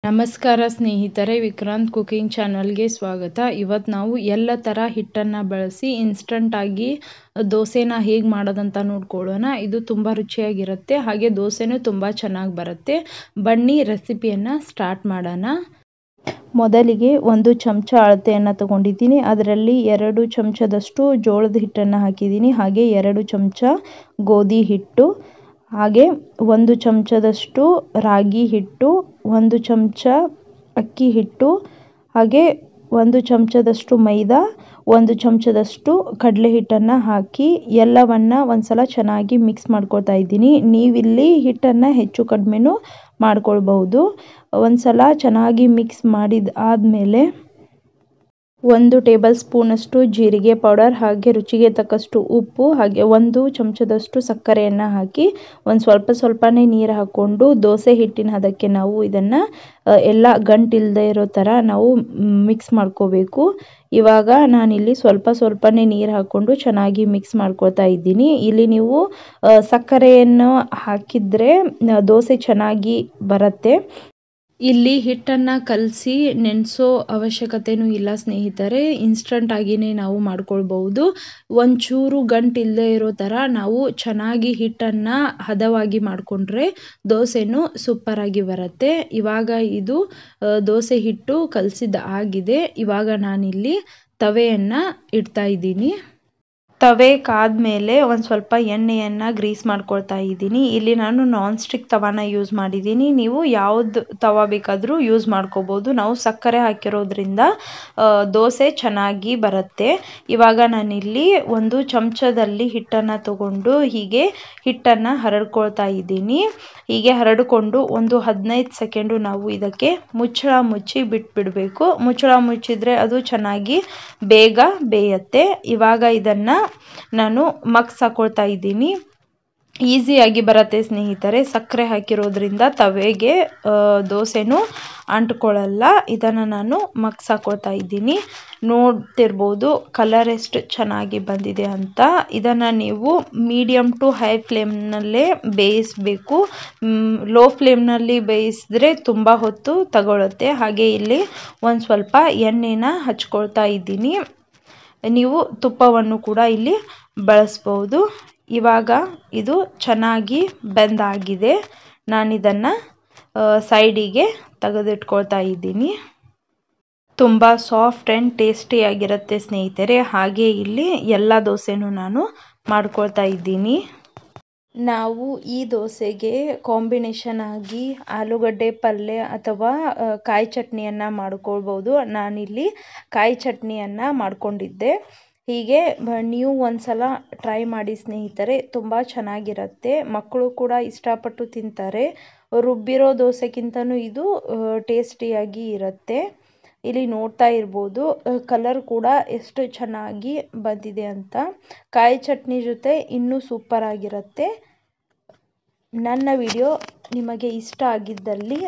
ನಮಸ್ಕಾರ ಸ್ನೇಹಿತರೆ, ವಿಕ್ರಾಂತ್ ಕುಕಿಂಗ್ ಚಾನಲ್ಗೆ ಸ್ವಾಗತ. ಇವತ್ತು ನಾವು ಎಲ್ಲ ಥರ ಹಿಟ್ಟನ್ನು ಬಳಸಿ ಇನ್ಸ್ಟಂಟಾಗಿ ದೋಸೆನ ಹೇಗೆ ಮಾಡೋದಂತ ನೋಡ್ಕೊಳ್ಳೋಣ. ಇದು ತುಂಬ ರುಚಿಯಾಗಿರುತ್ತೆ, ಹಾಗೆ ದೋಸೆನೂ ತುಂಬ ಚೆನ್ನಾಗಿ ಬರುತ್ತೆ. ಬನ್ನಿ ರೆಸಿಪಿಯನ್ನು ಸ್ಟಾರ್ಟ್ ಮಾಡೋಣ. ಮೊದಲಿಗೆ 1 ಚಮಚ ಅಳತೆಯನ್ನು ತಗೊಂಡಿದ್ದೀನಿ. ಅದರಲ್ಲಿ 2 ಚಮಚದಷ್ಟು ಜೋಳದ ಹಿಟ್ಟನ್ನು ಹಾಕಿದ್ದೀನಿ, ಹಾಗೆ 2 ಚಮಚ ಗೋಧಿ ಹಿಟ್ಟು, ಹಾಗೆ 1 ಚಮಚದಷ್ಟು ರಾಗಿ ಹಿಟ್ಟು, 1 ಚಮಚ ಅಕ್ಕಿ ಹಿಟ್ಟು, ಹಾಗೆ 1 ಚಮಚದಷ್ಟು ಮೈದಾ, 1 ಚಮಚದಷ್ಟು ಕಡಲೆ ಹಿಟ್ಟನ್ನು ಹಾಕಿ ಎಲ್ಲವನ್ನ ಒಂದ್ಸಲ ಚೆನ್ನಾಗಿ ಮಿಕ್ಸ್ ಮಾಡ್ಕೊಳ್ತಾ ಇದ್ದೀನಿ. ನೀವಿಲ್ಲಿ ಹಿಟ್ಟನ್ನು ಹೆಚ್ಚು ಕಡಿಮೆನೂ ಮಾಡ್ಕೊಳ್ಬಹುದು. ಒಂದ್ಸಲ ಚೆನ್ನಾಗಿ ಮಿಕ್ಸ್ ಮಾಡಿದ ಆದಮೇಲೆ 1 ಟೇಬಲ್ ಸ್ಪೂನಷ್ಟು ಜೀರಿಗೆ ಪೌಡರ್, ಹಾಗೆ ರುಚಿಗೆ ತಕ್ಕಷ್ಟು ಉಪ್ಪು, ಹಾಗೆ 1 ಚಮಚದಷ್ಟು ಸಕ್ಕರೆಯನ್ನು ಹಾಕಿ ಸ್ವಲ್ಪನೇ ನೀರು ಹಾಕ್ಕೊಂಡು ದೋಸೆ ಹಿಟ್ಟಿನ ಹದಕ್ಕೆ ನಾವು ಇದನ್ನು ಎಲ್ಲ ಗಂಟಿಲ್ಲದೆ ಇರೋ ಥರ ನಾವು ಮಿಕ್ಸ್ ಮಾಡ್ಕೋಬೇಕು. ಇವಾಗ ನಾನಿಲ್ಲಿ ಸ್ವಲ್ಪನೇ ನೀರು ಹಾಕ್ಕೊಂಡು ಚೆನ್ನಾಗಿ ಮಿಕ್ಸ್ ಮಾಡ್ಕೊಳ್ತಾ ಇದ್ದೀನಿ. ಇಲ್ಲಿ ನೀವು ಸಕ್ಕರೆಯನ್ನು ಹಾಕಿದರೆ ದೋಸೆ ಚೆನ್ನಾಗಿ ಬರುತ್ತೆ. ಇಲ್ಲಿ ಹಿಟ್ಟನ್ನು ಕಲಸಿ ನೆನೆಸೋ ಅವಶ್ಯಕತೆಯೂ ಇಲ್ಲ ಸ್ನೇಹಿತರೆ, ಇನ್ಸ್ಟಂಟ್ ಆಗಿಯೇ ನಾವು ಮಾಡ್ಕೊಳ್ಬಹುದು. ಒಂಚೂರು ಗಂಟಿಲ್ಲದೆ ಇರೋ ಥರ ನಾವು ಚೆನ್ನಾಗಿ ಹಿಟ್ಟನ್ನು ಹದವಾಗಿ ಮಾಡಿಕೊಂಡ್ರೆ ದೋಸೆನೂ ಸೂಪರಾಗಿ ಬರುತ್ತೆ. ಇವಾಗ ಇದು ದೋಸೆ ಹಿಟ್ಟು ಕಲಸಿದ ಆಗಿದೆ. ಇವಾಗ ನಾನಿಲ್ಲಿ ತವೆಯನ್ನು ಇಡ್ತಾ ಇದ್ದೀನಿ. ತವೆ ಕಾದ್ಮೇಲೆ ಸ್ವಲ್ಪ ಎಣ್ಣೆಯನ್ನು ಗ್ರೀಸ್ ಮಾಡ್ಕೊಳ್ತಾ ಇದ್ದೀನಿ. ಇಲ್ಲಿ ನಾನು ನಾನ್ ಸ್ಟಿಕ್ ತವಾನ ಯೂಸ್ ಮಾಡಿದ್ದೀನಿ. ನೀವು ಯಾವ್ದು ತವ ಬೇಕಾದರೂ ಯೂಸ್ ಮಾಡ್ಕೋಬೋದು. ನಾವು ಸಕ್ಕರೆ ಹಾಕಿರೋದ್ರಿಂದ ದೋಸೆ ಚೆನ್ನಾಗಿ ಬರುತ್ತೆ. ಇವಾಗ ನಾನಿಲ್ಲಿ 1 ಚಮಚದಲ್ಲಿ ಹಿಟ್ಟನ್ನು ತಗೊಂಡು ಹೀಗೆ ಹಿಟ್ಟನ್ನು ಹರಡ್ಕೊಳ್ತಾ ಇದ್ದೀನಿ. ಹೀಗೆ ಹರಡಿಕೊಂಡು ಒಂದು 15 ಸೆಕೆಂಡು ನಾವು ಇದಕ್ಕೆ ಮುಚ್ಚಳ ಮುಚ್ಚಿ ಬಿಟ್ಬಿಡಬೇಕು. ಮುಚ್ಚಳ ಮುಚ್ಚಿದ್ರೆ ಅದು ಚೆನ್ನಾಗಿ ಬೇಗ ಬೇಯುತ್ತೆ. ಇವಾಗ ಇದನ್ನು ನಾನು ಮಗ್ಸ್ ಹಾಕೊಳ್ತಾ ಇದ್ದೀನಿ. ಈಸಿಯಾಗಿ ಬರುತ್ತೆ ಸ್ನೇಹಿತರೆ, ಸಕ್ಕರೆ ಹಾಕಿರೋದ್ರಿಂದ ತವೆಗೆ ದೋಸೆನೂ ಅಂಟ್ಕೊಳ್ಳಲ್ಲ. ಇದನ್ನು ನಾನು ಮಗ್ಸ್ ಹಾಕೊಳ್ತಾ ಇದ್ದೀನಿ. ನೋಡ್ತಿರ್ಬೋದು ಕಲರ್ ಎಷ್ಟು ಚೆನ್ನಾಗಿ ಬಂದಿದೆ ಅಂತ. ಇದನ್ನು ನೀವು ಮೀಡಿಯಮ್ ಟು ಹೈ ಫ್ಲೇಮ್ನಲ್ಲೇ ಬೇಯಿಸಬೇಕು. ಲೋ ಫ್ಲೇಮ್ನಲ್ಲಿ ಬೇಯಿಸಿದ್ರೆ ತುಂಬ ಹೊತ್ತು ತಗೊಳುತ್ತೆ. ಹಾಗೆ ಇಲ್ಲಿ ಸ್ವಲ್ಪ ಎಣ್ಣೆನ ಹಚ್ಕೊಳ್ತಾ ಇದ್ದೀನಿ. ನೀವು ತುಪ್ಪವನ್ನು ಕೂಡ ಇಲ್ಲಿ ಬಳಸ್ಬೋದು. ಇವಾಗ ಇದು ಚೆನ್ನಾಗಿ ಬೆಂದಾಗಿದೆ. ನಾನಿದನ್ನು ಸೈಡಿಗೆ ತೆಗೆದಿಟ್ಕೊಳ್ತಾ ಇದ್ದೀನಿ. ತುಂಬ ಸಾಫ್ಟ್ ಆ್ಯಂಡ್ ಟೇಸ್ಟಿಯಾಗಿರುತ್ತೆ ಸ್ನೇಹಿತರೆ. ಹಾಗೆ ಇಲ್ಲಿ ಎಲ್ಲ ದೋಸೆನೂ ನಾನು ಮಾಡ್ಕೊಳ್ತಾ ಇದ್ದೀನಿ. ನಾವು ಈ ದೋಸೆಗೆ ಕಾಂಬಿನೇಷನ್ ಆಗಿ ಆಲೂಗಡ್ಡೆ ಪಲ್ಯ ಅಥವಾ ಕಾಯಿ ಚಟ್ನಿಯನ್ನು ಮಾಡ್ಕೊಳ್ಬೋದು. ನಾನಿಲ್ಲಿ ಕಾಯಿ ಚಟ್ನಿಯನ್ನು ಮಾಡ್ಕೊಂಡಿದ್ದೆ. ಹೀಗೆ ನೀವು ಒಂದ್ಸಲ ಟ್ರೈ ಮಾಡಿ ಸ್ನೇಹಿತರೆ, ತುಂಬ ಚೆನ್ನಾಗಿರುತ್ತೆ. ಮಕ್ಕಳು ಕೂಡ ಇಷ್ಟಪಟ್ಟು ತಿಂತಾರೆ. ರುಬ್ಬಿರೋ ದೋಸೆಗಿಂತನೂ ಇದು ಟೇಸ್ಟಿಯಾಗಿ ಇರುತ್ತೆ. ಇಲ್ಲಿ ನೋಡ್ತಾ ಇರ್ಬೋದು ಕಲರ್ ಕೂಡ ಎಷ್ಟು ಚೆನ್ನಾಗಿ ಬಂದಿದೆ ಅಂತ. ಕಾಯಿ ಚಟ್ನಿ ಜೊತೆ ಇನ್ನೂ ಸೂಪರ್ ಆಗಿರುತ್ತೆ. ನನ್ನ ವಿಡಿಯೋ ನಿಮಗೆ ಇಷ್ಟ ಆಗಿದ್ದಲ್ಲಿ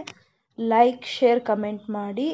ಲೈಕ್, ಶೇರ್, ಕಮೆಂಟ್ ಮಾಡಿ.